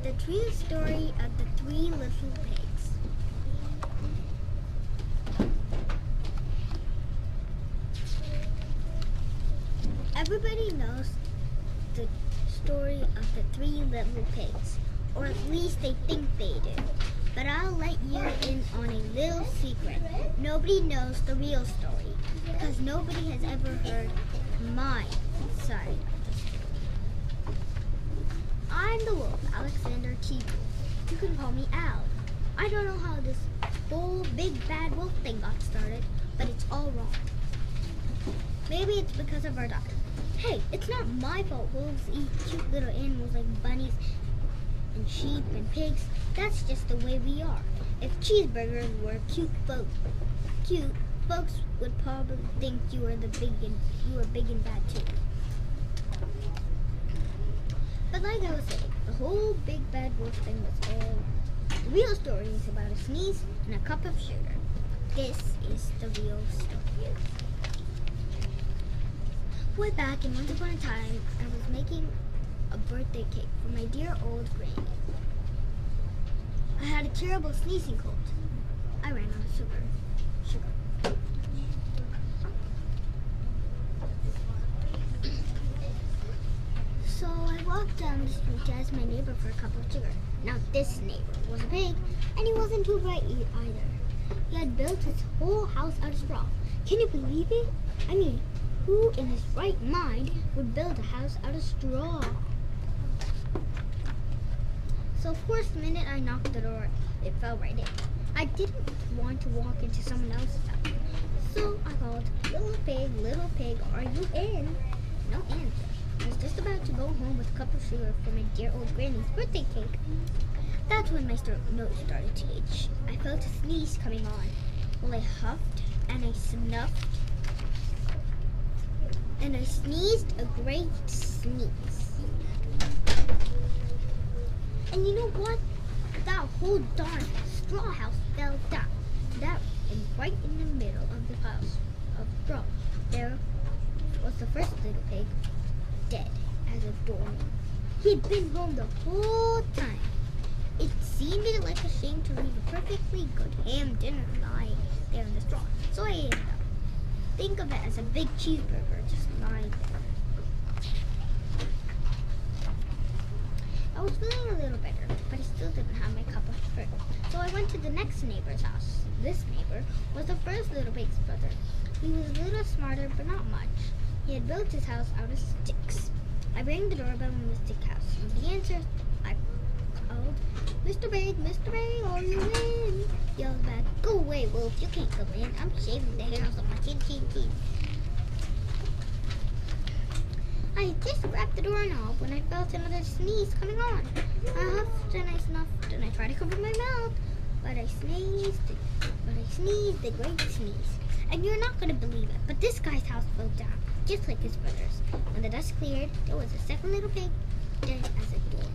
The true story of the three little pigs. Everybody knows the story of the three little pigs, or at least they think they do. But I'll let you in on a little secret. Nobody knows the real story, because nobody has ever heard my side of the story. I'm the wolf, Alexander T. Wolf. You can call me Al. I don't know how this whole big bad wolf thing got started, but it's all wrong. Maybe it's because of our doctor. Hey, it's not my fault wolves eat cute little animals like bunnies and sheep and pigs. That's just the way we are. If cheeseburgers were cute, folks would probably think you were big and bad too. But like I was saying, the whole big bad wolf thing was all wrong. The real story is about a sneeze and a cup of sugar. This is the real story. Way back and once upon a time, I was making a birthday cake for my dear old granny. I had a terrible sneezing cold. I ran out of sugar. So I walked down the street to ask my neighbor for a cup of sugar. Now this neighbor was a pig, and he wasn't too bright either. He had built his whole house out of straw. Can you believe it? I mean, who in his right mind would build a house out of straw? So of course, the minute I knocked the door, it fell right in. I didn't want to walk into someone else's house. So I called, little pig, are you in? No answer. I was just about to go home with a cup of sugar for my dear old granny's birthday cake. That's when my nose started to itch. I felt a sneeze coming on. Well, I huffed and I snuffed. And I sneezed a great sneeze. And you know what? That whole darn straw house fell down. And right in the middle of the house of straw, there was the first little pig, dead as a doornail. He'd been home the whole time. It seemed like a shame to leave a perfectly good ham dinner lying there in the straw, so I ate it up. Think of it as a big cheeseburger just lying there. I was feeling a little better, but I still didn't have my cup of sugar. So I went to the next neighbor's house. This neighbor was the first little pig's brother. He was a little smarter, but not much. He had built his house out of sticks. I rang the doorbell in the stick house. And the answer, I called, Mr. Pig, are you in? He yelled back, go away, wolf, you can't come in. I'm shaving the hairs on my chin. I had just grabbed the doorknob when I felt another sneeze coming on. I huffed and I snuffed and I tried to cover my mouth, but I sneezed a great sneeze. And you're not going to believe it, but this guy's house fell down, just like his brother's. When the dust cleared, there was a second little pig, dead as a door.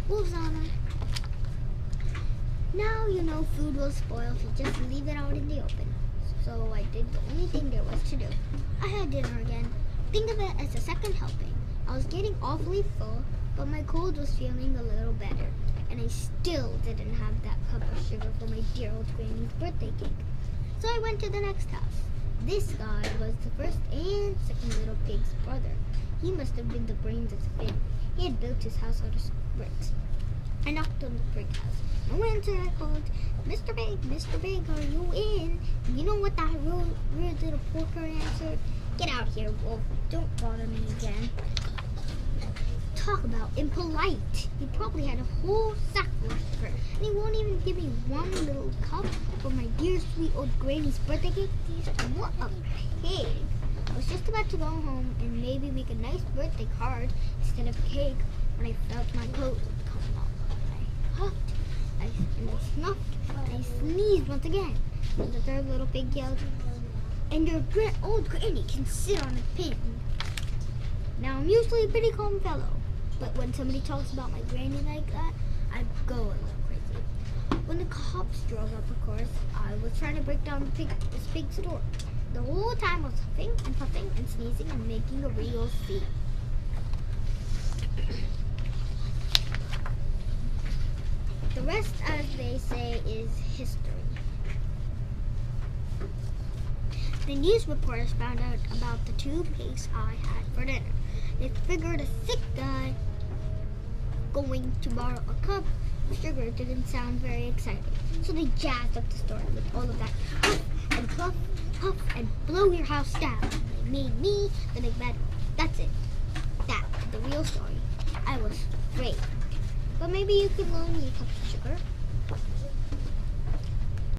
Wolf's honor. Now you know food will spoil if you just leave it out in the open. So I did the only thing there was to do. I had dinner again. Think of it as a second helping. I was getting awfully full, but my cold was feeling a little better. And I still didn't have that cup of sugar for my dear old granny's birthday cake. So I went to the next house. This guy was the first and second little pig's brother. He must have been the brains of the family. He had built his house out of bricks. I knocked on the brick house. No answer. I called, Mr. Pig, are you in? And you know what that rude little porker answered? Get out here, wolf. Don't bother me again. Talk about impolite. He probably had a whole sack full of sugar, and he won't even give me one little cup for my dear sweet old granny's birthday cake. What a pig. I was just about to go home and maybe make a nice birthday card instead of cake when I felt my coat coming off. I huffed, I snuffed, and I sneezed once again. And the third little pig yelled, and your old granny can sit on a pin. Now, I'm usually a pretty calm fellow, but when somebody talks about my granny like that, I go a little crazy. When the cops drove up, of course, I was trying to break down this pig's door. The whole time I was huffing and puffing and sneezing and making a real scene. rest, as they say, is history. The news reporters found out about the toothpaste I had for dinner. They figured a sick guy going to borrow a cup of sugar didn't sound very exciting. So they jazzed up the story with all of that puff and puff, puff and blow your house down. They made me the big bad. That's it. That's the real story. I was afraid. But maybe you could loan me a cup of sugar.